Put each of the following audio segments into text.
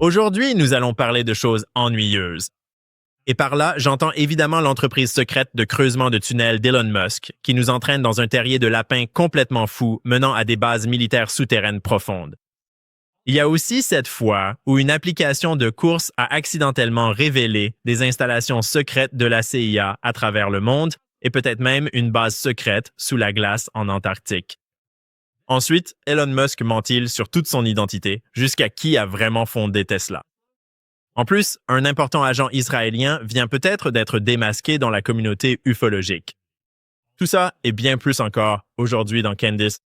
Aujourd'hui, nous allons parler de choses ennuyeuses. Et par là, j'entends évidemment l'entreprise secrète de creusement de tunnels d'Elon Musk, qui nous entraîne dans un terrier de lapins complètement fou menant à des bases militaires souterraines profondes. Il y a aussi cette fois où une application de course a accidentellement révélé des installations secrètes de la CIA à travers le monde et peut-être même une base secrète sous la glace en Antarctique. Ensuite, Elon Musk ment-il sur toute son identité, jusqu'à qui a vraiment fondé Tesla. En plus, un important agent israélien vient peut-être d'être démasqué dans la communauté ufologique. Tout ça et bien plus encore aujourd'hui dans Candice.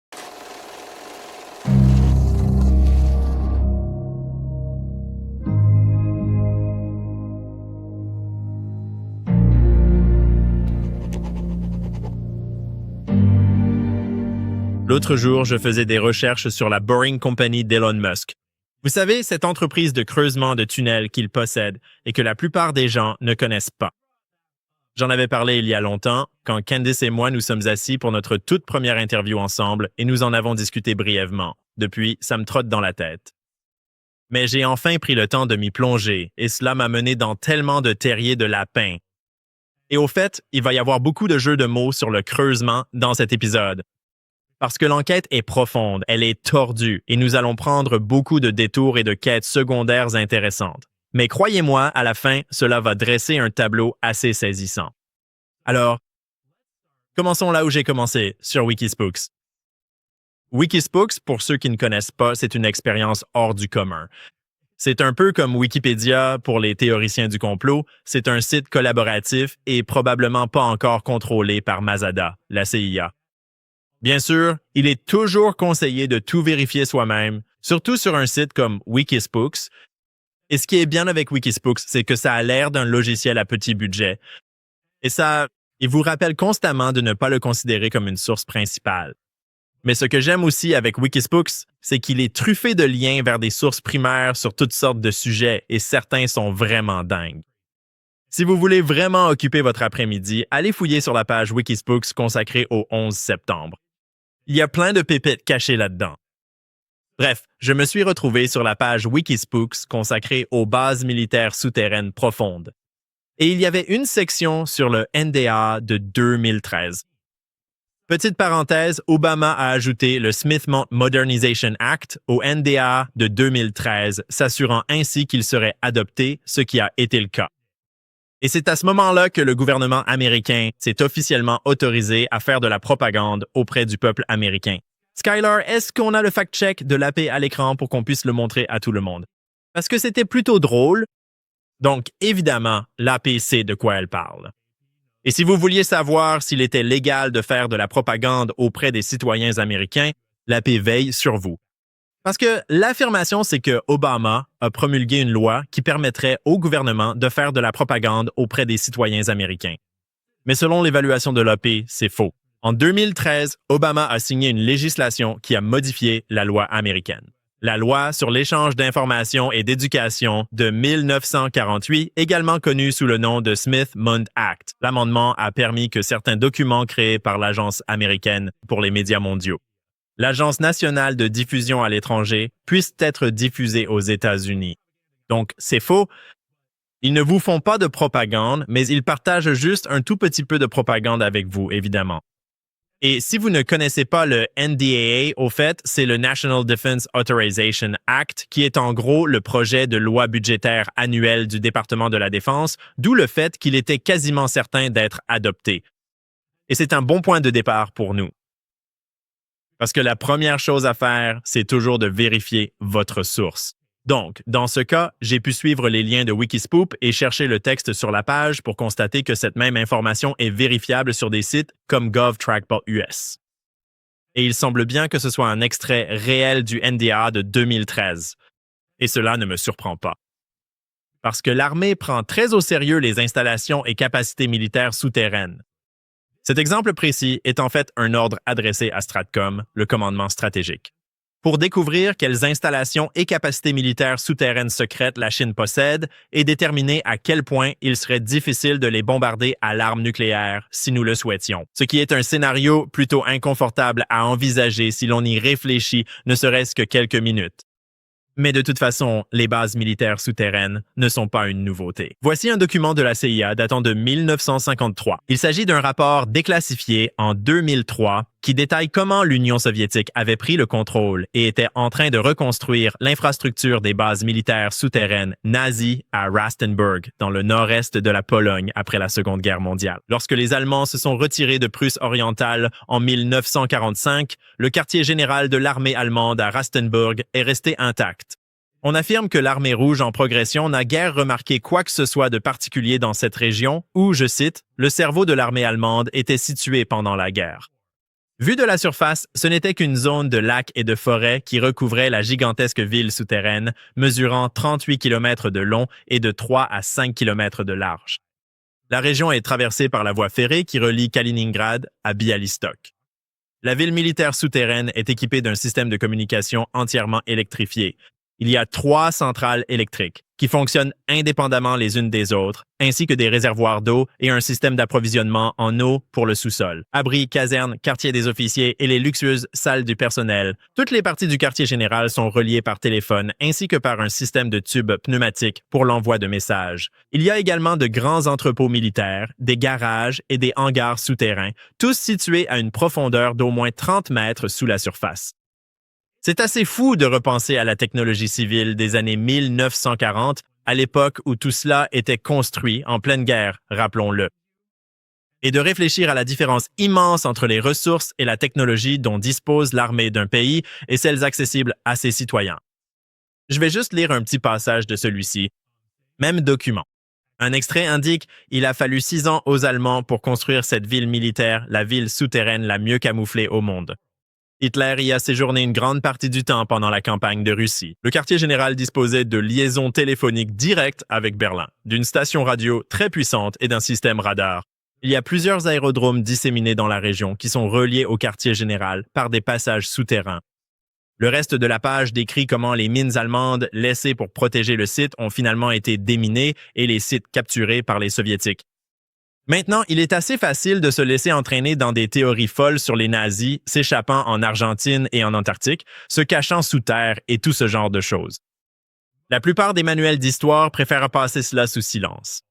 L'autre jour, je faisais des recherches sur la Boring Company d'Elon Musk. Vous savez, cette entreprise de creusement de tunnels qu'il possède et que la plupart des gens ne connaissent pas. J'en avais parlé il y a longtemps, quand Candice et moi nous sommes assis pour notre toute première interview ensemble et nous en avons discuté brièvement. Depuis, ça me trotte dans la tête. Mais j'ai enfin pris le temps de m'y plonger et cela m'a mené dans tellement de terriers de lapins. Et au fait, il va y avoir beaucoup de jeux de mots sur le creusement dans cet épisode. Parce que l'enquête est profonde, elle est tordue et nous allons prendre beaucoup de détours et de quêtes secondaires intéressantes. Mais croyez-moi, à la fin, cela va dresser un tableau assez saisissant. Alors, commençons là où j'ai commencé, sur Wikispooks. Wikispooks, pour ceux qui ne connaissent pas, c'est une expérience hors du commun. C'est un peu comme Wikipédia pour les théoriciens du complot, c'est un site collaboratif et probablement pas encore contrôlé par Masada, la CIA. Bien sûr, il est toujours conseillé de tout vérifier soi-même, surtout sur un site comme Wikispooks. Et ce qui est bien avec Wikispooks, c'est que ça a l'air d'un logiciel à petit budget. Et ça, il vous rappelle constamment de ne pas le considérer comme une source principale. Mais ce que j'aime aussi avec Wikispooks, c'est qu'il est truffé de liens vers des sources primaires sur toutes sortes de sujets et certains sont vraiment dingues. Si vous voulez vraiment occuper votre après-midi, allez fouiller sur la page Wikispooks consacrée au 11 septembre. Il y a plein de pépites cachées là-dedans. Bref, je me suis retrouvé sur la page Wikispooks consacrée aux bases militaires souterraines profondes. Et il y avait une section sur le NDA de 2013. Petite parenthèse, Obama a ajouté le Smith Modernization Act au NDA de 2013, s'assurant ainsi qu'il serait adopté, ce qui a été le cas. Et c'est à ce moment-là que le gouvernement américain s'est officiellement autorisé à faire de la propagande auprès du peuple américain. Skylar, est-ce qu'on a le fact-check de l'AP à l'écran pour qu'on puisse le montrer à tout le monde? Parce que c'était plutôt drôle. Donc, évidemment, l'AP sait de quoi elle parle. Et si vous vouliez savoir s'il était légal de faire de la propagande auprès des citoyens américains, l'AP veille sur vous. Parce que l'affirmation, c'est que Obama a promulgué une loi qui permettrait au gouvernement de faire de la propagande auprès des citoyens américains. Mais selon l'évaluation de l'AP, c'est faux. En 2013, Obama a signé une législation qui a modifié la loi américaine. La loi sur l'échange d'informations et d'éducation de 1948, également connue sous le nom de Smith-Mundt Act. L'amendement a permis que certains documents créés par l'Agence américaine pour les médias mondiaux, l'Agence nationale de diffusion à l'étranger, puissent être diffusés aux États-Unis. Donc, c'est faux. Ils ne vous font pas de propagande, mais ils partagent juste un tout petit peu de propagande avec vous, évidemment. Et si vous ne connaissez pas le NDAA, au fait, c'est le National Defense Authorization Act, qui est en gros le projet de loi budgétaire annuelle du département de la Défense, d'où le fait qu'il était quasiment certain d'être adopté. Et c'est un bon point de départ pour nous. Parce que la première chose à faire, c'est toujours de vérifier votre source. Donc, dans ce cas, j'ai pu suivre les liens de Wikispoop et chercher le texte sur la page pour constater que cette même information est vérifiable sur des sites comme GovTrack.us. Et il semble bien que ce soit un extrait réel du NDA de 2013. Et cela ne me surprend pas. Parce que l'armée prend très au sérieux les installations et capacités militaires souterraines. Cet exemple précis est en fait un ordre adressé à Stratcom, le commandement stratégique, pour découvrir quelles installations et capacités militaires souterraines secrètes la Chine possède et déterminer à quel point il serait difficile de les bombarder à l'arme nucléaire si nous le souhaitions. Ce qui est un scénario plutôt inconfortable à envisager si l'on y réfléchit ne serait-ce que quelques minutes. Mais de toute façon, les bases militaires souterraines ne sont pas une nouveauté. Voici un document de la CIA datant de 1953. Il s'agit d'un rapport déclassifié en 2003 qui détaille comment l'Union soviétique avait pris le contrôle et était en train de reconstruire l'infrastructure des bases militaires souterraines nazies à Rastenburg, dans le nord-est de la Pologne après la Seconde Guerre mondiale. Lorsque les Allemands se sont retirés de Prusse orientale en 1945, le quartier général de l'armée allemande à Rastenburg est resté intact. On affirme que l'armée rouge en progression n'a guère remarqué quoi que ce soit de particulier dans cette région où, je cite, « le cerveau de l'armée allemande était situé pendant la guerre ». Vu de la surface, ce n'était qu'une zone de lacs et de forêts qui recouvrait la gigantesque ville souterraine, mesurant 38 km de long et de 3 à 5 km de large. La région est traversée par la voie ferrée qui relie Kaliningrad à Bialystok. La ville militaire souterraine est équipée d'un système de communication entièrement électrifié. Il y a 3 centrales électriques qui fonctionnent indépendamment les unes des autres, ainsi que des réservoirs d'eau et un système d'approvisionnement en eau pour le sous-sol. Abris, casernes, quartier des officiers et les luxueuses salles du personnel. Toutes les parties du quartier général sont reliées par téléphone ainsi que par un système de tubes pneumatiques pour l'envoi de messages. Il y a également de grands entrepôts militaires, des garages et des hangars souterrains, tous situés à une profondeur d'au moins 30 mètres sous la surface. C'est assez fou de repenser à la technologie civile des années 1940, à l'époque où tout cela était construit en pleine guerre, rappelons-le. Et de réfléchir à la différence immense entre les ressources et la technologie dont dispose l'armée d'un pays et celles accessibles à ses citoyens. Je vais juste lire un petit passage de celui-ci. Même document. Un extrait indique « Il a fallu 6 ans aux Allemands pour construire cette ville militaire, la ville souterraine la mieux camouflée au monde. » Hitler y a séjourné une grande partie du temps pendant la campagne de Russie. Le quartier général disposait de liaisons téléphoniques directes avec Berlin, d'une station radio très puissante et d'un système radar. Il y a plusieurs aérodromes disséminés dans la région qui sont reliés au quartier général par des passages souterrains. Le reste de la page décrit comment les mines allemandes laissées pour protéger le site ont finalement été déminées et les sites capturés par les Soviétiques. Maintenant, il est assez facile de se laisser entraîner dans des théories folles sur les nazis s'échappant en Argentine et en Antarctique, se cachant sous terre et tout ce genre de choses. La plupart des manuels d'histoire préfèrent passer cela sous silence.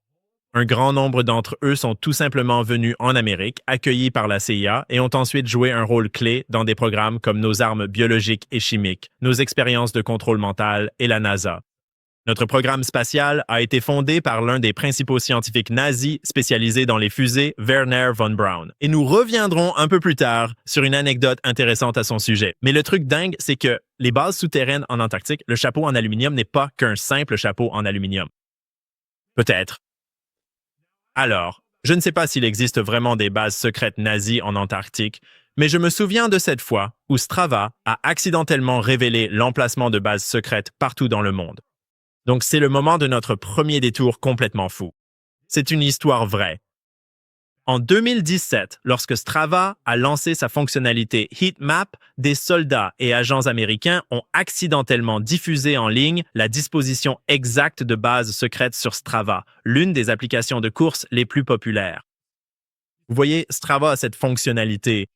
Un grand nombre d'entre eux sont tout simplement venus en Amérique, accueillis par la CIA et ont ensuite joué un rôle clé dans des programmes comme nos armes biologiques et chimiques, nos expériences de contrôle mental et la NASA. Notre programme spatial a été fondé par l'un des principaux scientifiques nazis spécialisés dans les fusées, Wernher von Braun. Et nous reviendrons un peu plus tard sur une anecdote intéressante à son sujet. Mais le truc dingue, c'est que les bases souterraines en Antarctique, le chapeau en aluminium n'est pas qu'un simple chapeau en aluminium. Peut-être. Alors, je ne sais pas s'il existe vraiment des bases secrètes nazies en Antarctique, mais je me souviens de cette fois où Strava a accidentellement révélé l'emplacement de bases secrètes partout dans le monde. Donc, c'est le moment de notre premier détour complètement fou. C'est une histoire vraie. En 2017, lorsque Strava a lancé sa fonctionnalité Heatmap, des soldats et agents américains ont accidentellement diffusé en ligne la disposition exacte de bases secrètes sur Strava, l'une des applications de course les plus populaires. Vous voyez, Strava a cette fonctionnalité.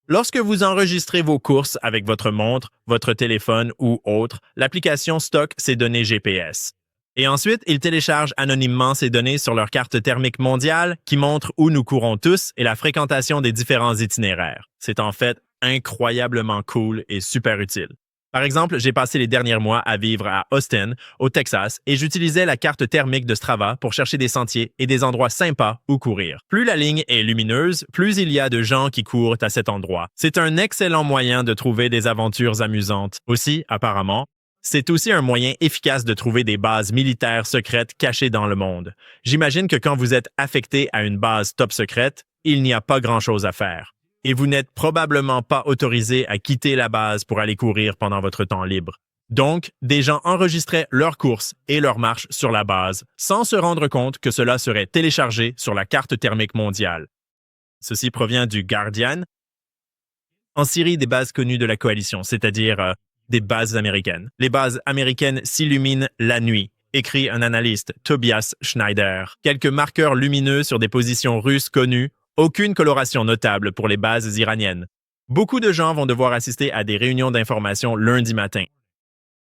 Lorsque vous enregistrez vos courses avec votre montre, votre téléphone ou autre, l'application stocke ces données GPS. Et ensuite, il télécharge anonymement ces données sur leur carte thermique mondiale qui montre où nous courons tous et la fréquentation des différents itinéraires. C'est en fait incroyablement cool et super utile. Par exemple, j'ai passé les derniers mois à vivre à Austin, au Texas, et j'utilisais la carte thermique de Strava pour chercher des sentiers et des endroits sympas où courir. Plus la ligne est lumineuse, plus il y a de gens qui courent à cet endroit. C'est un excellent moyen de trouver des aventures amusantes. Aussi, apparemment, c'est aussi un moyen efficace de trouver des bases militaires secrètes cachées dans le monde. J'imagine que quand vous êtes affecté à une base top secrète, il n'y a pas grand-chose à faire. Et vous n'êtes probablement pas autorisé à quitter la base pour aller courir pendant votre temps libre. Donc, des gens enregistraient leurs courses et leurs marches sur la base, sans se rendre compte que cela serait téléchargé sur la carte thermique mondiale. Ceci provient du Guardian. En Syrie, des bases connues de la coalition, c'est-à-dire des bases américaines. Les bases américaines s'illuminent la nuit, écrit un analyste, Tobias Schneider. Quelques marqueurs lumineux sur des positions russes connues. Aucune coloration notable pour les bases iraniennes. Beaucoup de gens vont devoir assister à des réunions d'information lundi matin.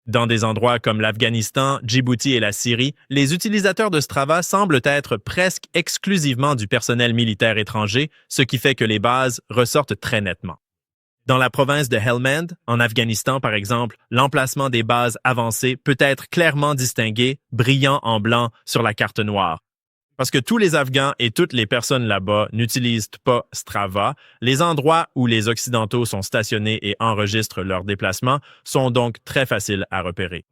Dans des endroits comme l'Afghanistan, Djibouti et la Syrie, les utilisateurs de Strava semblent être presque exclusivement du personnel militaire étranger, ce qui fait que les bases ressortent très nettement. Dans la province de Helmand, en Afghanistan par exemple, l'emplacement des bases avancées peut être clairement distingué, brillant en blanc sur la carte noire. Parce que tous les Afghans et toutes les personnes là-bas n'utilisent pas Strava, les endroits où les Occidentaux sont stationnés et enregistrent leurs déplacements sont donc très faciles à repérer.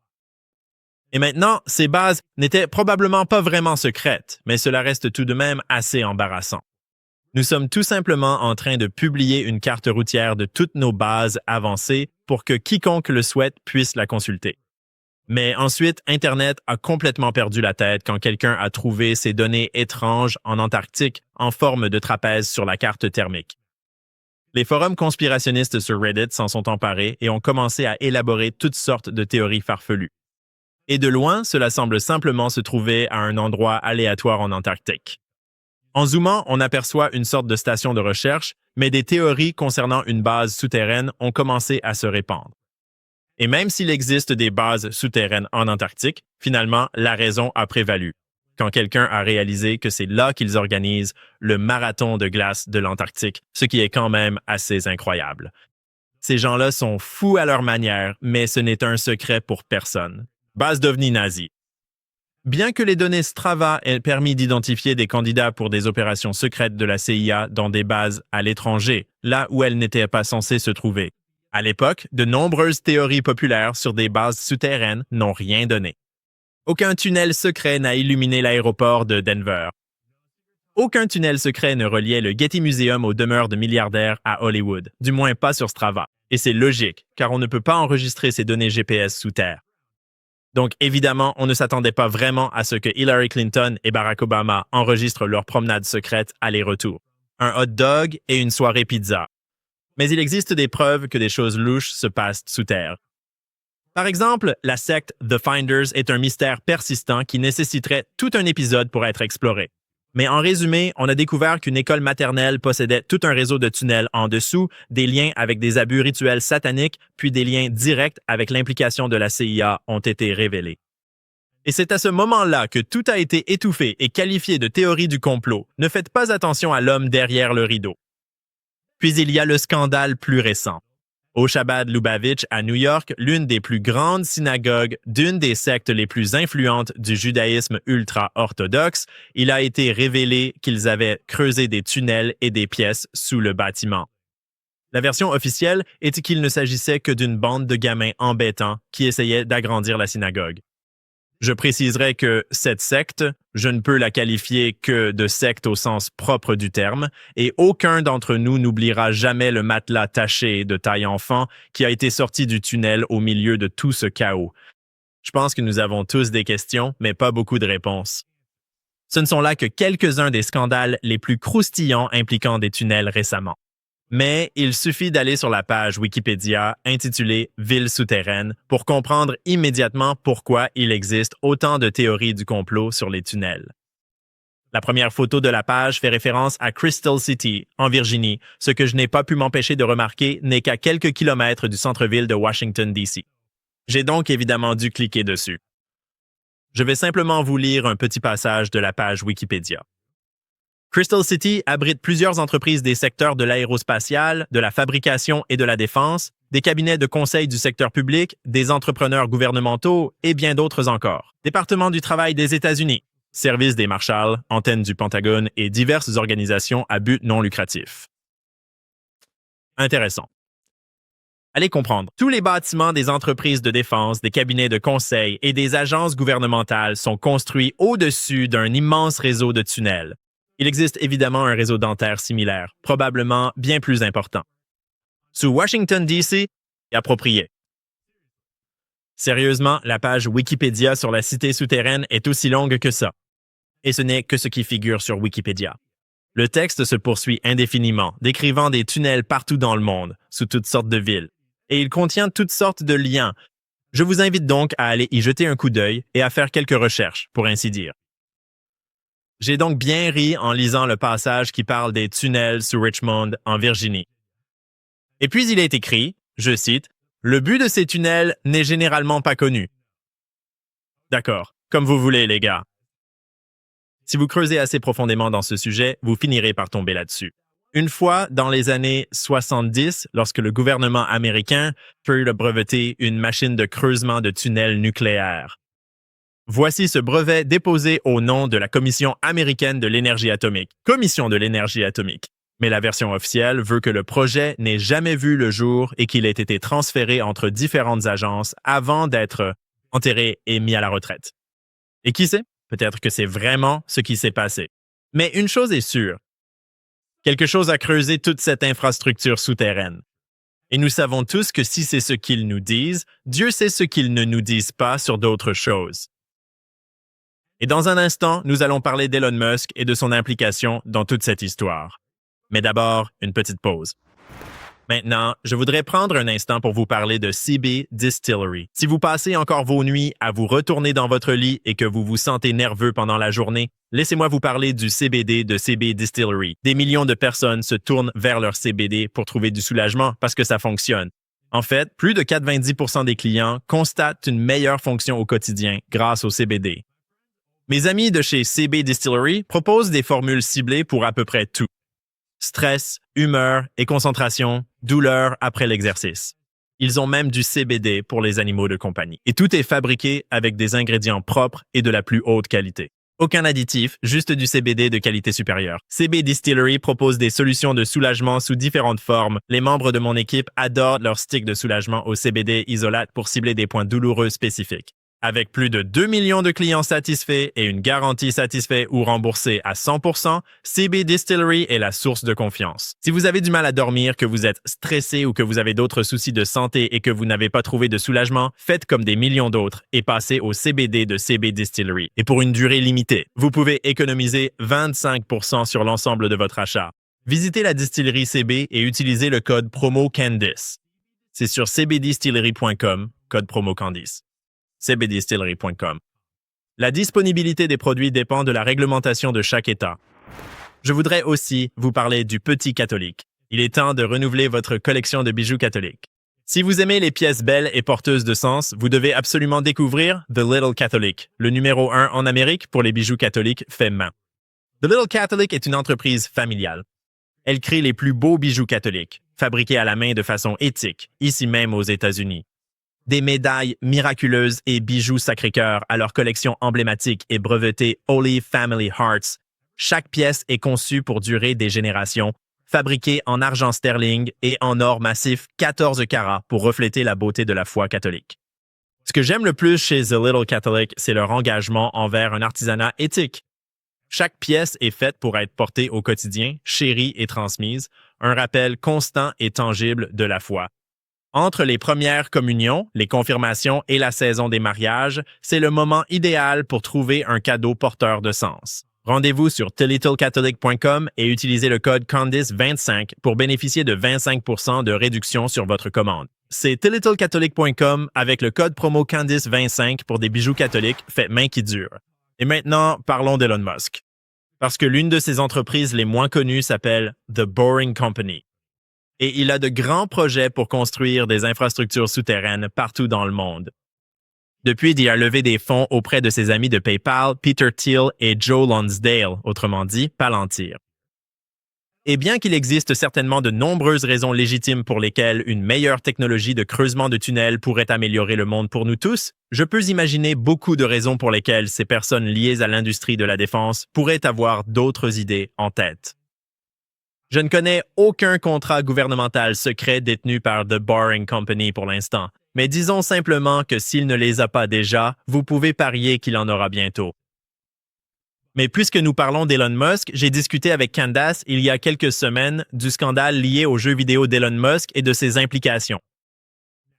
Et maintenant, ces bases n'étaient probablement pas vraiment secrètes, mais cela reste tout de même assez embarrassant. Nous sommes tout simplement en train de publier une carte routière de toutes nos bases avancées pour que quiconque le souhaite puisse la consulter. Mais ensuite, Internet a complètement perdu la tête quand quelqu'un a trouvé ces données étranges en Antarctique en forme de trapèze sur la carte thermique. Les forums conspirationnistes sur Reddit s'en sont emparés et ont commencé à élaborer toutes sortes de théories farfelues. Et de loin, cela semble simplement se trouver à un endroit aléatoire en Antarctique. En zoomant, on aperçoit une sorte de station de recherche, mais des théories concernant une base souterraine ont commencé à se répandre. Et même s'il existe des bases souterraines en Antarctique, finalement, la raison a prévalu, quand quelqu'un a réalisé que c'est là qu'ils organisent le marathon de glace de l'Antarctique, ce qui est quand même assez incroyable. Ces gens-là sont fous à leur manière, mais ce n'est un secret pour personne. Base d'OVNI nazi. Bien que les données Strava aient permis d'identifier des candidats pour des opérations secrètes de la CIA dans des bases à l'étranger, là où elles n'étaient pas censées se trouver, à l'époque, de nombreuses théories populaires sur des bases souterraines n'ont rien donné. Aucun tunnel secret n'a illuminé l'aéroport de Denver. Aucun tunnel secret ne reliait le Getty Museum aux demeures de milliardaires à Hollywood, du moins pas sur Strava. Et c'est logique, car on ne peut pas enregistrer ces données GPS sous terre. Donc évidemment, on ne s'attendait pas vraiment à ce que Hillary Clinton et Barack Obama enregistrent leur promenade secrète aller-retour. Un hot dog et une soirée pizza. Mais il existe des preuves que des choses louches se passent sous terre. Par exemple, la secte The Finders est un mystère persistant qui nécessiterait tout un épisode pour être exploré. Mais en résumé, on a découvert qu'une école maternelle possédait tout un réseau de tunnels en dessous, des liens avec des abus rituels sataniques, puis des liens directs avec l'implication de la CIA ont été révélés. Et c'est à ce moment-là que tout a été étouffé et qualifié de théorie du complot. Ne faites pas attention à l'homme derrière le rideau. Puis il y a le scandale plus récent. Au Chabad Lubavitch, à New York, l'une des plus grandes synagogues d'une des sectes les plus influentes du judaïsme ultra-orthodoxe, il a été révélé qu'ils avaient creusé des tunnels et des pièces sous le bâtiment. La version officielle est qu'il ne s'agissait que d'une bande de gamins embêtants qui essayaient d'agrandir la synagogue. Je préciserai que cette secte, je ne peux la qualifier que de secte au sens propre du terme, et aucun d'entre nous n'oubliera jamais le matelas taché de taille enfant qui a été sorti du tunnel au milieu de tout ce chaos. Je pense que nous avons tous des questions, mais pas beaucoup de réponses. Ce ne sont là que quelques-uns des scandales les plus croustillants impliquant des tunnels récemment. Mais il suffit d'aller sur la page Wikipédia intitulée « Ville souterraine » pour comprendre immédiatement pourquoi il existe autant de théories du complot sur les tunnels. La première photo de la page fait référence à Crystal City, en Virginie. Ce que je n'ai pas pu m'empêcher de remarquer n'est qu'à quelques kilomètres du centre-ville de Washington, D.C. J'ai donc évidemment dû cliquer dessus. Je vais simplement vous lire un petit passage de la page Wikipédia. Crystal City abrite plusieurs entreprises des secteurs de l'aérospatial, de la fabrication et de la défense, des cabinets de conseil du secteur public, des entrepreneurs gouvernementaux et bien d'autres encore. Département du travail des États-Unis, service des Marshals, antenne du Pentagone et diverses organisations à but non lucratif. Intéressant. Allez comprendre, tous les bâtiments des entreprises de défense, des cabinets de conseil et des agences gouvernementales sont construits au-dessus d'un immense réseau de tunnels. Il existe évidemment un réseau dentaire similaire, probablement bien plus important. Sous Washington, D.C., est approprié. Sérieusement, la page Wikipédia sur la cité souterraine est aussi longue que ça. Et ce n'est que ce qui figure sur Wikipédia. Le texte se poursuit indéfiniment, décrivant des tunnels partout dans le monde, sous toutes sortes de villes. Et il contient toutes sortes de liens. Je vous invite donc à aller y jeter un coup d'œil et à faire quelques recherches, pour ainsi dire. J'ai donc bien ri en lisant le passage qui parle des tunnels sous Richmond, en Virginie. Et puis il est écrit, je cite, « Le but de ces tunnels n'est généralement pas connu. D'accord, comme vous voulez les gars. Si vous creusez assez profondément dans ce sujet, vous finirez par tomber là-dessus. Une fois, dans les années 70, lorsque le gouvernement américain peut breveter une machine de creusement de tunnels nucléaires. Voici ce brevet déposé au nom de la Commission américaine de l'énergie atomique. Commission de l'énergie atomique. Mais la version officielle veut que le projet n'ait jamais vu le jour et qu'il ait été transféré entre différentes agences avant d'être enterré et mis à la retraite. Et qui sait? Peut-être que c'est vraiment ce qui s'est passé. Mais une chose est sûre. Quelque chose a creusé toute cette infrastructure souterraine. Et nous savons tous que si c'est ce qu'ils nous disent, Dieu sait ce qu'ils ne nous disent pas sur d'autres choses. Et dans un instant, nous allons parler d'Elon Musk et de son implication dans toute cette histoire. Mais d'abord, une petite pause. Maintenant, je voudrais prendre un instant pour vous parler de CB Distillery. Si vous passez encore vos nuits à vous retourner dans votre lit et que vous vous sentez nerveux pendant la journée, laissez-moi vous parler du CBD de CB Distillery. Des millions de personnes se tournent vers leur CBD pour trouver du soulagement parce que ça fonctionne. En fait, plus de 90% des clients constatent une meilleure fonction au quotidien grâce au CBD. Mes amis de chez CB Distillery proposent des formules ciblées pour à peu près tout. Stress, humeur et concentration, douleur après l'exercice. Ils ont même du CBD pour les animaux de compagnie. Et tout est fabriqué avec des ingrédients propres et de la plus haute qualité. Aucun additif, juste du CBD de qualité supérieure. CB Distillery propose des solutions de soulagement sous différentes formes. Les membres de mon équipe adorent leur stick de soulagement au CBD isolate pour cibler des points douloureux spécifiques. Avec plus de 2 millions de clients satisfaits et une garantie satisfait ou remboursée à 100%, CB Distillery est la source de confiance. Si vous avez du mal à dormir, que vous êtes stressé ou que vous avez d'autres soucis de santé et que vous n'avez pas trouvé de soulagement, faites comme des millions d'autres et passez au CBD de CB Distillery. Et pour une durée limitée, vous pouvez économiser 25% sur l'ensemble de votre achat. Visitez la distillerie CB et utilisez le code promo Candice. C'est sur cbdistillery.com, code promo Candice. cbdistillery.com. La disponibilité des produits dépend de la réglementation de chaque État. Je voudrais aussi vous parler du Petit Catholique. Il est temps de renouveler votre collection de bijoux catholiques. Si vous aimez les pièces belles et porteuses de sens, vous devez absolument découvrir The Little Catholic, le numéro 1 en Amérique pour les bijoux catholiques faits main. The Little Catholic est une entreprise familiale. Elle crée les plus beaux bijoux catholiques, fabriqués à la main de façon éthique, ici même aux États-Unis. Des médailles miraculeuses et bijoux Sacré-Cœur à leur collection emblématique et brevetée Holy Family Hearts. Chaque pièce est conçue pour durer des générations, fabriquée en argent sterling et en or massif 14 carats pour refléter la beauté de la foi catholique. Ce que j'aime le plus chez The Little Catholic, c'est leur engagement envers un artisanat éthique. Chaque pièce est faite pour être portée au quotidien, chérie et transmise, un rappel constant et tangible de la foi. Entre les premières communions, les confirmations et la saison des mariages, c'est le moment idéal pour trouver un cadeau porteur de sens. Rendez-vous sur thelittlecatholic.com et utilisez le code CANDICE25 pour bénéficier de 25% de réduction sur votre commande. C'est thelittlecatholic.com avec le code promo CANDICE25 pour des bijoux catholiques faits main qui durent. Et maintenant, parlons d'Elon Musk. Parce que l'une de ses entreprises les moins connues s'appelle The Boring Company. Et il a de grands projets pour construire des infrastructures souterraines partout dans le monde. Depuis, il a levé des fonds auprès de ses amis de PayPal, Peter Thiel et Joe Lonsdale, autrement dit Palantir. Et bien qu'il existe certainement de nombreuses raisons légitimes pour lesquelles une meilleure technologie de creusement de tunnels pourrait améliorer le monde pour nous tous, je peux imaginer beaucoup de raisons pour lesquelles ces personnes liées à l'industrie de la défense pourraient avoir d'autres idées en tête. Je ne connais aucun contrat gouvernemental secret détenu par The Boring Company pour l'instant, mais disons simplement que s'il ne les a pas déjà, vous pouvez parier qu'il en aura bientôt. Mais puisque nous parlons d'Elon Musk, j'ai discuté avec Candace il y a quelques semaines du scandale lié aux jeux vidéo d'Elon Musk et de ses implications.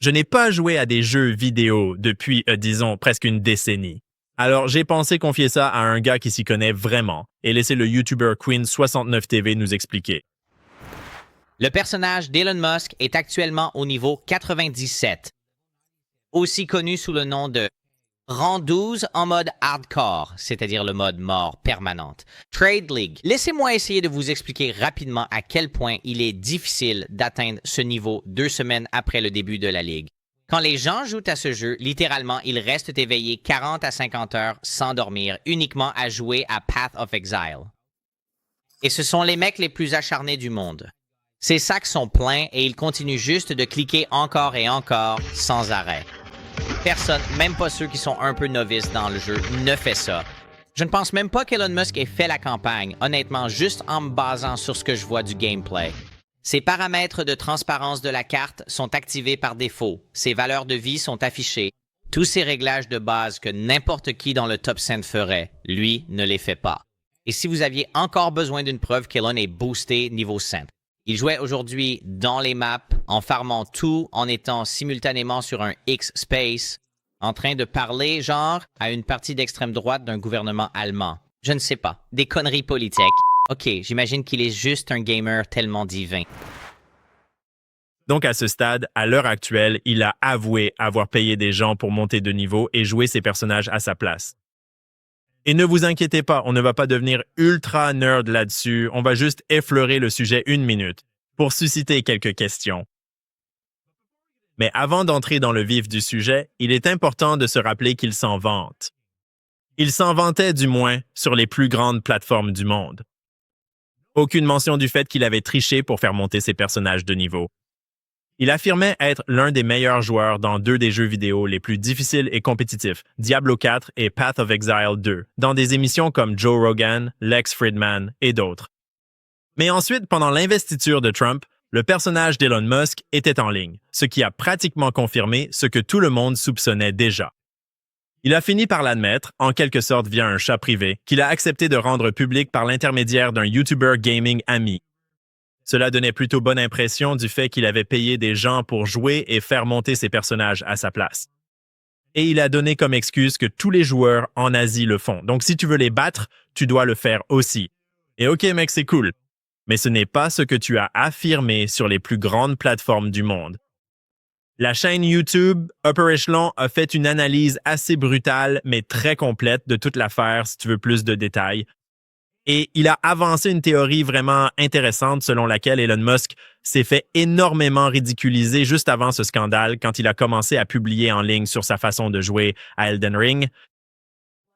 Je n'ai pas joué à des jeux vidéo depuis, disons, presque une décennie. Alors, j'ai pensé confier ça à un gars qui s'y connaît vraiment et laisser le YouTuber Queen69TV nous expliquer. Le personnage d'Elon Musk est actuellement au niveau 97, aussi connu sous le nom de Rang 12 en mode hardcore, c'est-à-dire le mode mort permanente. Trade League. Laissez-moi essayer de vous expliquer rapidement à quel point il est difficile d'atteindre ce niveau 2 semaines après le début de la ligue. Quand les gens jouent à ce jeu, littéralement, ils restent éveillés 40 à 50 heures sans dormir, uniquement à jouer à Path of Exile. Et ce sont les mecs les plus acharnés du monde. Ces sacs sont pleins et ils continuent juste de cliquer encore et encore sans arrêt. Personne, même pas ceux qui sont un peu novices dans le jeu, ne fait ça. Je ne pense même pas qu'Elon Musk ait fait la campagne, honnêtement, juste en me basant sur ce que je vois du gameplay. Ses paramètres de transparence de la carte sont activés par défaut, ses valeurs de vie sont affichées. Tous ces réglages de base que n'importe qui dans le top 100 ferait, lui ne les fait pas. Et si vous aviez encore besoin d'une preuve qu'Elon est boosté niveau 100, il jouait aujourd'hui dans les maps, en farmant tout, en étant simultanément sur un X-Space, en train de parler, genre, à une partie d'extrême droite d'un gouvernement allemand. Je ne sais pas. Des conneries politiques. Ok, j'imagine qu'il est juste un gamer tellement divin. Donc à ce stade, à l'heure actuelle, il a avoué avoir payé des gens pour monter de niveau et jouer ses personnages à sa place. Et ne vous inquiétez pas, on ne va pas devenir ultra nerd là-dessus, on va juste effleurer le sujet une minute pour susciter quelques questions. Mais avant d'entrer dans le vif du sujet, il est important de se rappeler qu'il s'en vante. Il s'en vantait du moins sur les plus grandes plateformes du monde. Aucune mention du fait qu'il avait triché pour faire monter ses personnages de niveau. Il affirmait être l'un des meilleurs joueurs dans 2 des jeux vidéo les plus difficiles et compétitifs, Diablo 4 et Path of Exile 2, dans des émissions comme Joe Rogan, Lex Fridman et d'autres. Mais ensuite, pendant l'investiture de Trump, le personnage d'Elon Musk était en ligne, ce qui a pratiquement confirmé ce que tout le monde soupçonnait déjà. Il a fini par l'admettre, en quelque sorte via un chat privé, qu'il a accepté de rendre public par l'intermédiaire d'un YouTuber gaming ami. Cela donnait plutôt bonne impression du fait qu'il avait payé des gens pour jouer et faire monter ses personnages à sa place. Et il a donné comme excuse que tous les joueurs en Asie le font. Donc si tu veux les battre, tu dois le faire aussi. Et ok mec, c'est cool. Mais ce n'est pas ce que tu as affirmé sur les plus grandes plateformes du monde. La chaîne YouTube Upper Echelon a fait une analyse assez brutale mais très complète de toute l'affaire si tu veux plus de détails. Et il a avancé une théorie vraiment intéressante selon laquelle Elon Musk s'est fait énormément ridiculiser juste avant ce scandale quand il a commencé à publier en ligne sur sa façon de jouer à Elden Ring.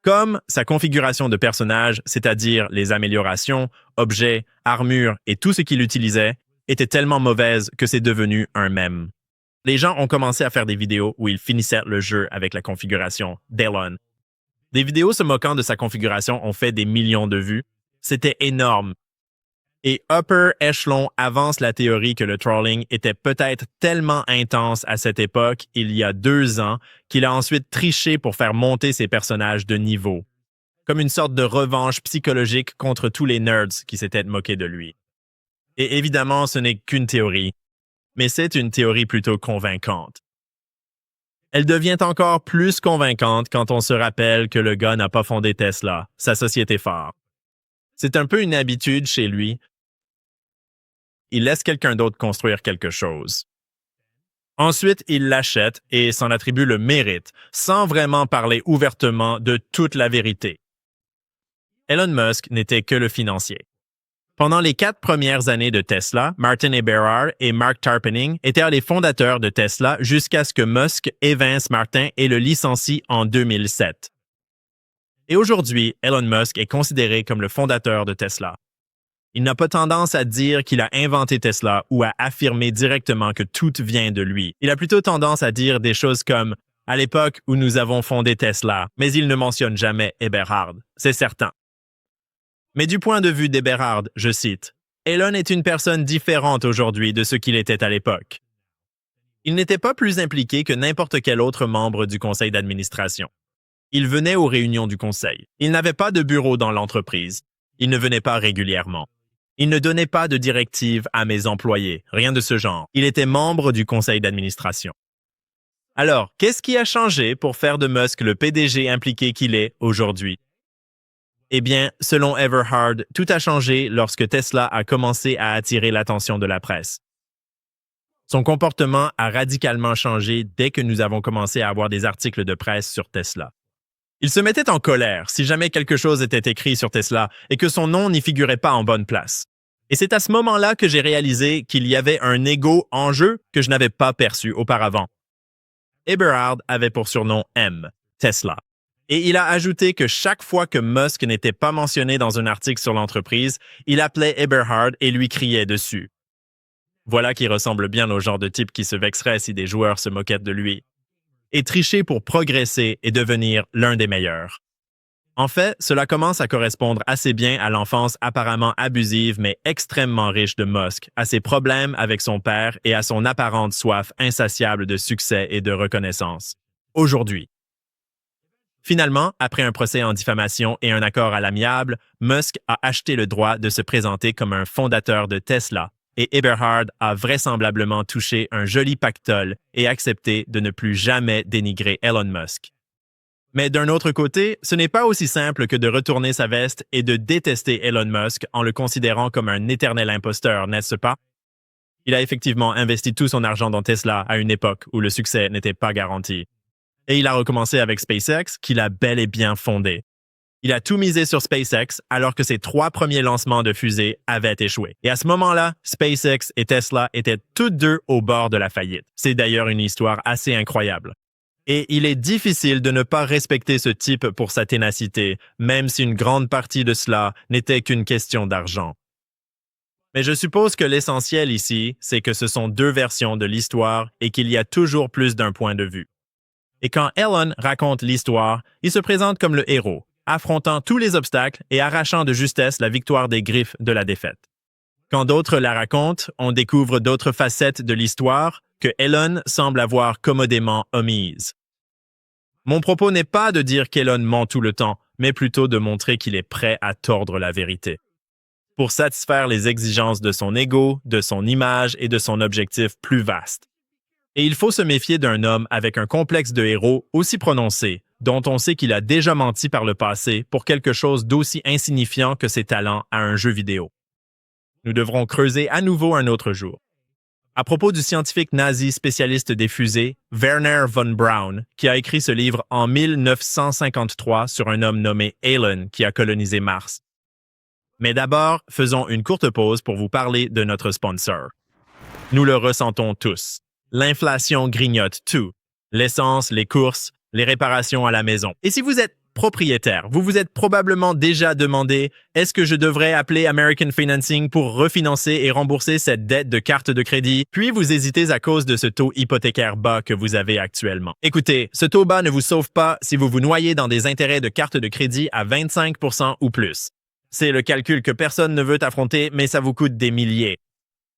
Comme sa configuration de personnage, c'est-à-dire les améliorations, objets, armures et tout ce qu'il utilisait, était tellement mauvaise que c'est devenu un mème. Les gens ont commencé à faire des vidéos où ils finissaient le jeu avec la configuration d'Elon. Des vidéos se moquant de sa configuration ont fait des millions de vues. C'était énorme. Et Upper Echelon avance la théorie que le trolling était peut-être tellement intense à cette époque, il y a 2 ans, qu'il a ensuite triché pour faire monter ses personnages de niveau. Comme une sorte de revanche psychologique contre tous les nerds qui s'étaient moqués de lui. Et évidemment, ce n'est qu'une théorie, mais c'est une théorie plutôt convaincante. Elle devient encore plus convaincante quand on se rappelle que le gars n'a pas fondé Tesla, sa société phare. C'est un peu une habitude chez lui. Il laisse quelqu'un d'autre construire quelque chose. Ensuite, il l'achète et s'en attribue le mérite, sans vraiment parler ouvertement de toute la vérité. Elon Musk n'était que le financier. Pendant les 4 premières années de Tesla, Martin Eberhard et Mark Tarpenning étaient les fondateurs de Tesla jusqu'à ce que Musk évince Martin et le licencie en 2007. Et aujourd'hui, Elon Musk est considéré comme le fondateur de Tesla. Il n'a pas tendance à dire qu'il a inventé Tesla ou à affirmer directement que tout vient de lui. Il a plutôt tendance à dire des choses comme « à l'époque où nous avons fondé Tesla », mais il ne mentionne jamais Eberhard, c'est certain. Mais du point de vue d'Eberhard, je cite, « Elon est une personne différente aujourd'hui de ce qu'il était à l'époque. Il n'était pas plus impliqué que n'importe quel autre membre du conseil d'administration. Il venait aux réunions du conseil. Il n'avait pas de bureau dans l'entreprise. Il ne venait pas régulièrement. Il ne donnait pas de directives à mes employés, rien de ce genre. Il était membre du conseil d'administration. Alors, qu'est-ce qui a changé pour faire de Musk le PDG impliqué qu'il est aujourd'hui? Eh bien, selon Eberhard, tout a changé lorsque Tesla a commencé à attirer l'attention de la presse. Son comportement a radicalement changé dès que nous avons commencé à avoir des articles de presse sur Tesla. Il se mettait en colère si jamais quelque chose était écrit sur Tesla et que son nom n'y figurait pas en bonne place. Et c'est à ce moment-là que j'ai réalisé qu'il y avait un ego en jeu que je n'avais pas perçu auparavant. Eberhard avait pour surnom M, Tesla. Et il a ajouté que chaque fois que Musk n'était pas mentionné dans un article sur l'entreprise, il appelait Eberhard et lui criait dessus. Voilà qui ressemble bien au genre de type qui se vexerait si des joueurs se moquaient de lui. Et tricher pour progresser et devenir l'un des meilleurs. En fait, cela commence à correspondre assez bien à l'enfance apparemment abusive mais extrêmement riche de Musk, à ses problèmes avec son père et à son apparente soif insatiable de succès et de reconnaissance. Aujourd'hui. Finalement, après un procès en diffamation et un accord à l'amiable, Musk a acheté le droit de se présenter comme un fondateur de Tesla et Eberhard a vraisemblablement touché un joli pactole et accepté de ne plus jamais dénigrer Elon Musk. Mais d'un autre côté, ce n'est pas aussi simple que de retourner sa veste et de détester Elon Musk en le considérant comme un éternel imposteur, n'est-ce pas? Il a effectivement investi tout son argent dans Tesla à une époque où le succès n'était pas garanti. Et il a recommencé avec SpaceX, qu'il a bel et bien fondé. Il a tout misé sur SpaceX alors que ses 3 premiers lancements de fusées avaient échoué. Et à ce moment-là, SpaceX et Tesla étaient toutes deux au bord de la faillite. C'est d'ailleurs une histoire assez incroyable. Et il est difficile de ne pas respecter ce type pour sa ténacité, même si une grande partie de cela n'était qu'une question d'argent. Mais je suppose que l'essentiel ici, c'est que ce sont 2 versions de l'histoire et qu'il y a toujours plus d'un point de vue. Et quand Elon raconte l'histoire, il se présente comme le héros, affrontant tous les obstacles et arrachant de justesse la victoire des griffes de la défaite. Quand d'autres la racontent, on découvre d'autres facettes de l'histoire que Elon semble avoir commodément omises. Mon propos n'est pas de dire qu'Elon ment tout le temps, mais plutôt de montrer qu'il est prêt à tordre la vérité. Pour satisfaire les exigences de son ego, de son image et de son objectif plus vaste. Et il faut se méfier d'un homme avec un complexe de héros aussi prononcé, dont on sait qu'il a déjà menti par le passé pour quelque chose d'aussi insignifiant que ses talents à un jeu vidéo. Nous devrons creuser à nouveau un autre jour. À propos du scientifique nazi spécialiste des fusées, Werner von Braun, qui a écrit ce livre en 1953 sur un homme nommé Elon qui a colonisé Mars. Mais d'abord, faisons une courte pause pour vous parler de notre sponsor. Nous le ressentons tous. L'inflation grignote tout. L'essence, les courses, les réparations à la maison. Et si vous êtes propriétaire, vous vous êtes probablement déjà demandé « Est-ce que je devrais appeler American Financing pour refinancer et rembourser cette dette de carte de crédit? » Puis vous hésitez à cause de ce taux hypothécaire bas que vous avez actuellement. Écoutez, ce taux bas ne vous sauve pas si vous vous noyez dans des intérêts de carte de crédit à 25% ou plus. C'est le calcul que personne ne veut affronter, mais ça vous coûte des milliers.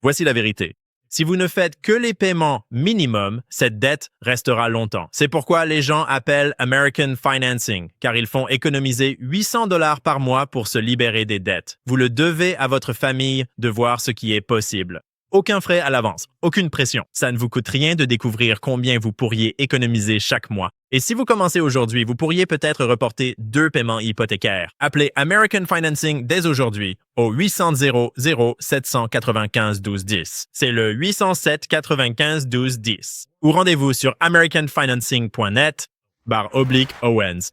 Voici la vérité. Si vous ne faites que les paiements minimums, cette dette restera longtemps. C'est pourquoi les gens appellent American Financing, car ils font économiser $800 par mois pour se libérer des dettes. Vous le devez à votre famille de voir ce qui est possible. Aucun frais à l'avance, aucune pression. Ça ne vous coûte rien de découvrir combien vous pourriez économiser chaque mois. Et si vous commencez aujourd'hui, vous pourriez peut-être reporter 2 paiements hypothécaires. Appelez American Financing dès aujourd'hui au 800-795-1210. C'est le 807-95-1210. Ou rendez-vous sur americanfinancing.net/Owens.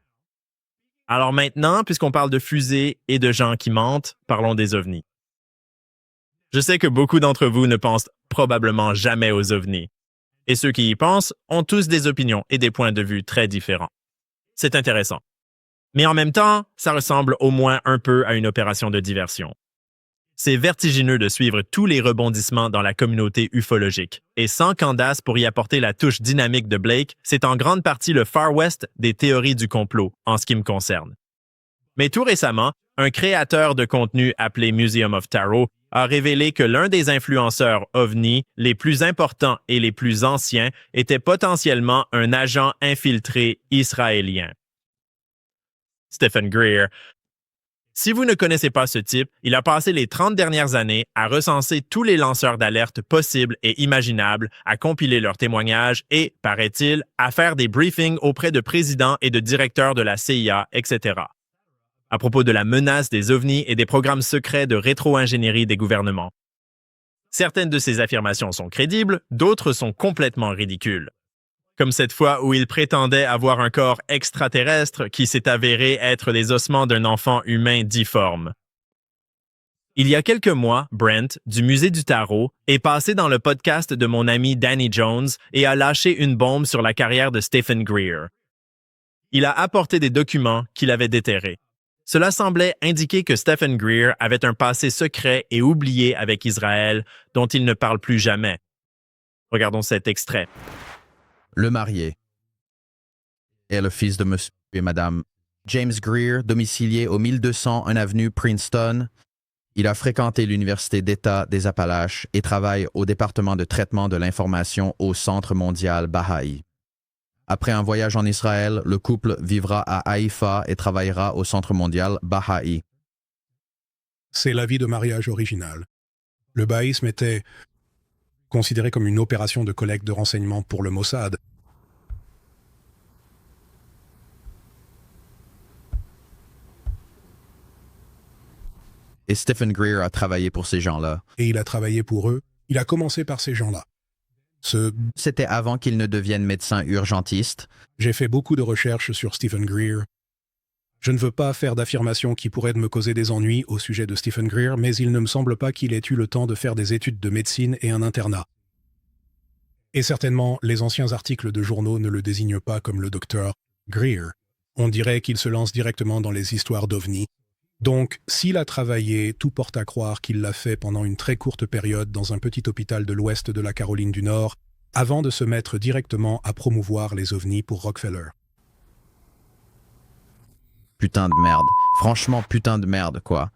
Alors maintenant, puisqu'on parle de fusées et de gens qui mentent, parlons des ovnis. Je sais que beaucoup d'entre vous ne pensent probablement jamais aux ovnis. Et ceux qui y pensent ont tous des opinions et des points de vue très différents. C'est intéressant. Mais en même temps, ça ressemble au moins un peu à une opération de diversion. C'est vertigineux de suivre tous les rebondissements dans la communauté ufologique. Et sans Candace pour y apporter la touche dynamique de Blake, c'est en grande partie le Far West des théories du complot, en ce qui me concerne. Mais tout récemment, un créateur de contenu appelé Museum of Tarot a révélé que l'un des influenceurs ovnis les plus importants et les plus anciens était potentiellement un agent infiltré israélien. Stephen Greer. Si vous ne connaissez pas ce type, il a passé les 30 dernières années à recenser tous les lanceurs d'alerte possibles et imaginables, à compiler leurs témoignages et, paraît-il, à faire des briefings auprès de présidents et de directeurs de la CIA, etc. À propos de la menace des ovnis et des programmes secrets de rétro-ingénierie des gouvernements. Certaines de ces affirmations sont crédibles, d'autres sont complètement ridicules. Comme cette fois où il prétendait avoir un corps extraterrestre qui s'est avéré être les ossements d'un enfant humain difforme. Il y a quelques mois, Brent, du Musée du Tarot, est passé dans le podcast de mon ami Danny Jones et a lâché une bombe sur la carrière de Stephen Greer. Il a apporté des documents qu'il avait déterrés. Cela semblait indiquer que Stephen Greer avait un passé secret et oublié avec Israël dont il ne parle plus jamais. Regardons cet extrait. Le marié est le fils de monsieur et madame James Greer, domicilié au 1201 avenue Princeton. Il a fréquenté l'Université d'État des Appalaches et travaille au département de traitement de l'information au Centre mondial Baha'i. Après un voyage en Israël, le couple vivra à Haïfa et travaillera au Centre mondial Baha'i. C'est l'avis de mariage original. Le bahaïsme était considéré comme une opération de collecte de renseignements pour le Mossad. Et Stephen Greer a travaillé pour ces gens-là. Et il a travaillé pour eux. Il a commencé par ces gens-là. C'était avant qu'il ne devienne médecin urgentiste. J'ai fait beaucoup de recherches sur Stephen Greer. Je ne veux pas faire d'affirmations qui pourraient me causer des ennuis au sujet de Stephen Greer, mais il ne me semble pas qu'il ait eu le temps de faire des études de médecine et un internat. Et certainement, les anciens articles de journaux ne le désignent pas comme le docteur Greer. On dirait qu'il se lance directement dans les histoires d'ovnis. Donc, s'il a travaillé, tout porte à croire qu'il l'a fait pendant une très courte période dans un petit hôpital de l'ouest de la Caroline du Nord, avant de se mettre directement à promouvoir les ovnis pour Rockefeller. Putain de merde. Franchement, putain de merde, quoi.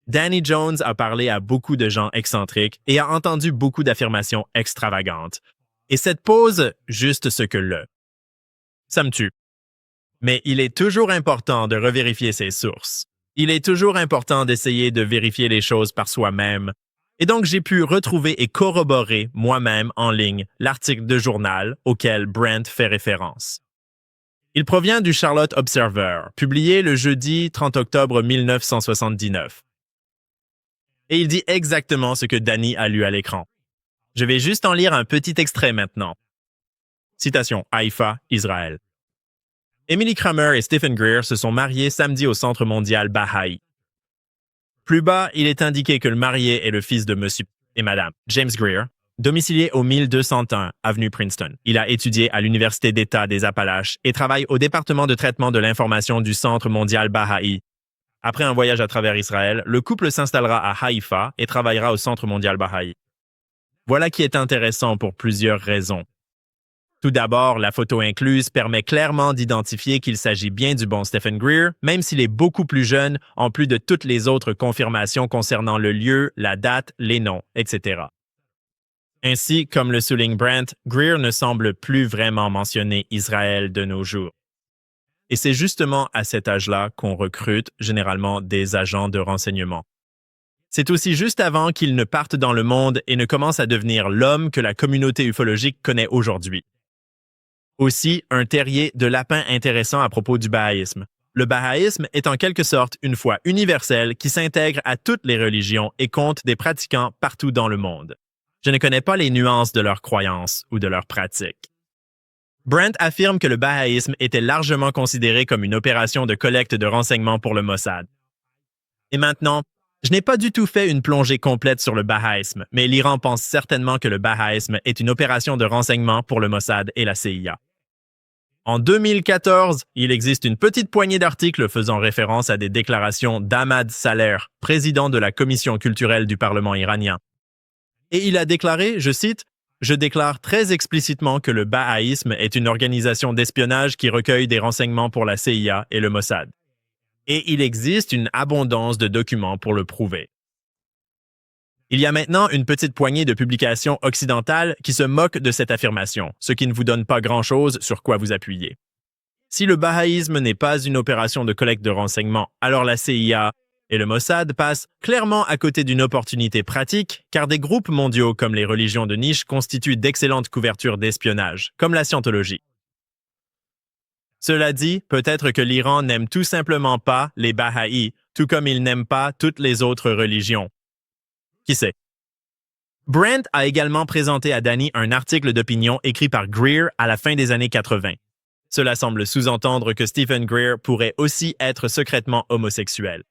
Danny Jones a parlé à beaucoup de gens excentriques et a entendu beaucoup d'affirmations extravagantes. Et cette pose juste ce que le. Ça me tue. Mais il est toujours important de revérifier ses sources. Il est toujours important d'essayer de vérifier les choses par soi-même. Et donc, j'ai pu retrouver et corroborer moi-même en ligne l'article de journal auquel Brent fait référence. Il provient du Charlotte Observer, publié le jeudi 30 octobre 1979. Et il dit exactement ce que Danny a lu à l'écran. Je vais juste en lire un petit extrait maintenant. Citation, Haïfa, Israël. Emily Kramer et Stephen Greer se sont mariés samedi au Centre mondial Baha'i. Plus bas, il est indiqué que le marié est le fils de monsieur et madame James Greer, domicilié au 1201 avenue Princeton. Il a étudié à l'Université d'État des Appalaches et travaille au département de traitement de l'information du Centre mondial Baha'i. Après un voyage à travers Israël, le couple s'installera à Haïfa et travaillera au Centre mondial Baha'i. Voilà qui est intéressant pour plusieurs raisons. Tout d'abord, la photo incluse permet clairement d'identifier qu'il s'agit bien du bon Stephen Greer, même s'il est beaucoup plus jeune, en plus de toutes les autres confirmations concernant le lieu, la date, les noms, etc. Ainsi, comme le souligne Brent, Greer ne semble plus vraiment mentionner Israël de nos jours. Et c'est justement à cet âge-là qu'on recrute généralement des agents de renseignement. C'est aussi juste avant qu'ils ne partent dans le monde et ne commencent à devenir l'homme que la communauté ufologique connaît aujourd'hui. Aussi, un terrier de lapin intéressant à propos du bahaïsme. Le bahaïsme est en quelque sorte une foi universelle qui s'intègre à toutes les religions et compte des pratiquants partout dans le monde. Je ne connais pas les nuances de leurs croyances ou de leurs pratiques. Brent affirme que le bahaïsme était largement considéré comme une opération de collecte de renseignements pour le Mossad. Et maintenant, je n'ai pas du tout fait une plongée complète sur le bahaïsme, mais l'Iran pense certainement que le bahaïsme est une opération de renseignement pour le Mossad et la CIA. En 2014, il existe une petite poignée d'articles faisant référence à des déclarations d'Ahmad Saleh, président de la Commission culturelle du Parlement iranien. Et il a déclaré, je cite, « Je déclare très explicitement que le bahaïsme est une organisation d'espionnage qui recueille des renseignements pour la CIA et le Mossad. » Et il existe une abondance de documents pour le prouver. Il y a maintenant une petite poignée de publications occidentales qui se moquent de cette affirmation, ce qui ne vous donne pas grand-chose sur quoi vous appuyer. Si le bahaïsme n'est pas une opération de collecte de renseignements, alors la CIA et le Mossad passent clairement à côté d'une opportunité pratique, car des groupes mondiaux comme les religions de niche constituent d'excellentes couvertures d'espionnage, comme la scientologie. Cela dit, peut-être que l'Iran n'aime tout simplement pas les Bahaïs, tout comme il n'aime pas toutes les autres religions. Qui sait? Brent a également présenté à Danny un article d'opinion écrit par Greer à la fin des années 80. Cela semble sous-entendre que Stephen Greer pourrait aussi être secrètement homosexuel.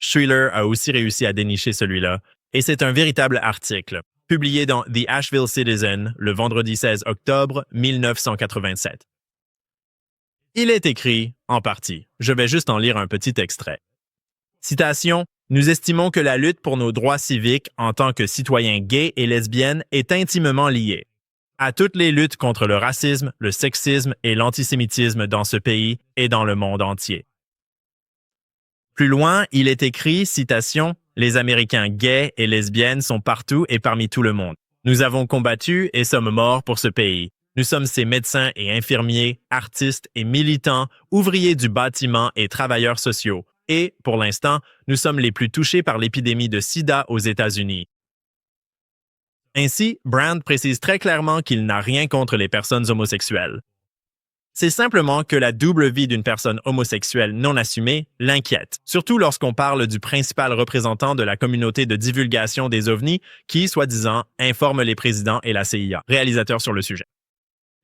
Schuyler a aussi réussi à dénicher celui-là, et c'est un véritable article, publié dans The Asheville Citizen le vendredi 16 octobre 1987. Il est écrit, en partie, je vais juste en lire un petit extrait. Citation, « Nous estimons que la lutte pour nos droits civiques en tant que citoyens gays et lesbiennes est intimement liée à toutes les luttes contre le racisme, le sexisme et l'antisémitisme dans ce pays et dans le monde entier. » Plus loin, il est écrit, citation, « Les Américains gays et lesbiennes sont partout et parmi tout le monde. Nous avons combattu et sommes morts pour ce pays. Nous sommes ces médecins et infirmiers, artistes et militants, ouvriers du bâtiment et travailleurs sociaux. Et, pour l'instant, nous sommes les plus touchés par l'épidémie de sida aux États-Unis. » Ainsi, Brand précise très clairement qu'il n'a rien contre les personnes homosexuelles. C'est simplement que la double vie d'une personne homosexuelle non assumée l'inquiète, surtout lorsqu'on parle du principal représentant de la communauté de divulgation des ovnis qui, soi-disant, informe les présidents et la CIA, réalisateurs sur le sujet.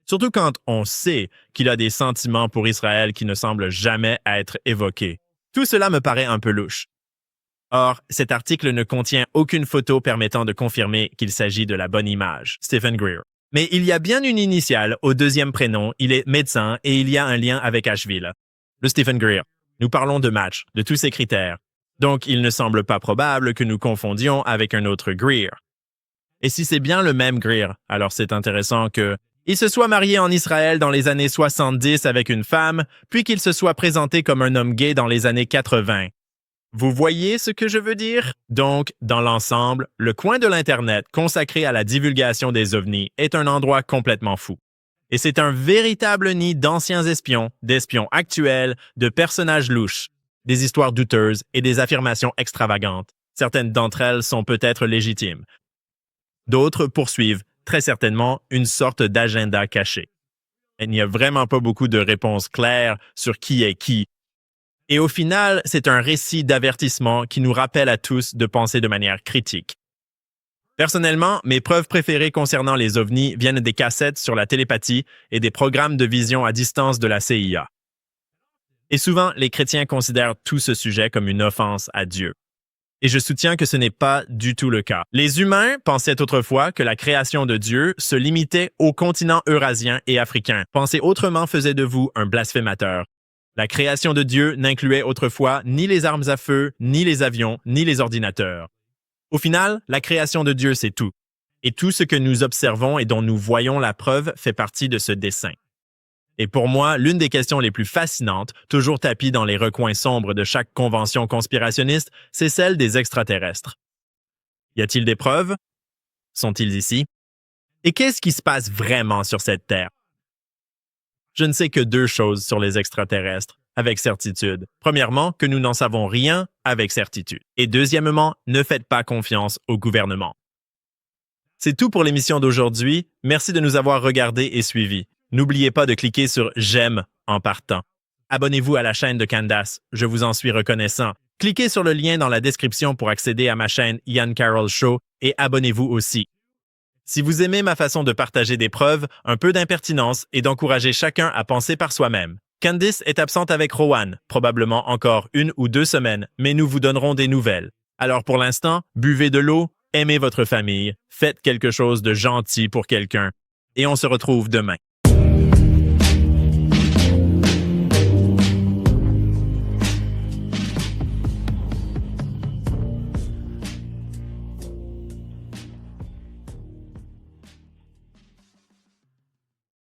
Surtout quand on sait qu'il a des sentiments pour Israël qui ne semblent jamais être évoqués. Tout cela me paraît un peu louche. Or, cet article ne contient aucune photo permettant de confirmer qu'il s'agit de la bonne image, Stephen Greer. Mais il y a bien une initiale au deuxième prénom, il est médecin et il y a un lien avec Asheville. Le Stephen Greer. Nous parlons de match, de tous ces critères. Donc, il ne semble pas probable que nous confondions avec un autre Greer. Et si c'est bien le même Greer, alors c'est intéressant qu'il se soit marié en Israël dans les années 70 avec une femme, puis qu'il se soit présenté comme un homme gay dans les années 80. Vous voyez ce que je veux dire? Donc, dans l'ensemble, le coin de l'Internet consacré à la divulgation des ovnis est un endroit complètement fou. Et c'est un véritable nid d'anciens espions, d'espions actuels, de personnages louches, des histoires douteuses et des affirmations extravagantes. Certaines d'entre elles sont peut-être légitimes. D'autres poursuivent, très certainement, une sorte d'agenda caché. Il n'y a vraiment pas beaucoup de réponses claires sur qui est qui. Et au final, c'est un récit d'avertissement qui nous rappelle à tous de penser de manière critique. Personnellement, mes preuves préférées concernant les ovnis viennent des cassettes sur la télépathie et des programmes de vision à distance de la CIA. Et souvent, les chrétiens considèrent tout ce sujet comme une offense à Dieu. Et je soutiens que ce n'est pas du tout le cas. Les humains pensaient autrefois que la création de Dieu se limitait au continent eurasien et africain. Penser autrement faisait de vous un blasphémateur. La création de Dieu n'incluait autrefois ni les armes à feu, ni les avions, ni les ordinateurs. Au final, la création de Dieu, c'est tout. Et tout ce que nous observons et dont nous voyons la preuve fait partie de ce dessein. Et pour moi, l'une des questions les plus fascinantes, toujours tapies dans les recoins sombres de chaque convention conspirationniste, c'est celle des extraterrestres. Y a-t-il des preuves? Sont-ils ici? Et qu'est-ce qui se passe vraiment sur cette Terre? Je ne sais que deux choses sur les extraterrestres, avec certitude. Premièrement, que nous n'en savons rien avec certitude. Et deuxièmement, ne faites pas confiance au gouvernement. C'est tout pour l'émission d'aujourd'hui. Merci de nous avoir regardés et suivis. N'oubliez pas de cliquer sur « J'aime » en partant. Abonnez-vous à la chaîne de Candace, je vous en suis reconnaissant. Cliquez sur le lien dans la description pour accéder à ma chaîne Ian Carroll Show et abonnez-vous aussi. Si vous aimez ma façon de partager des preuves, un peu d'impertinence et d'encourager chacun à penser par soi-même. Candice est absente avec Rowan, probablement encore 1 ou 2 semaines, mais nous vous donnerons des nouvelles. Alors pour l'instant, buvez de l'eau, aimez votre famille, faites quelque chose de gentil pour quelqu'un, et on se retrouve demain.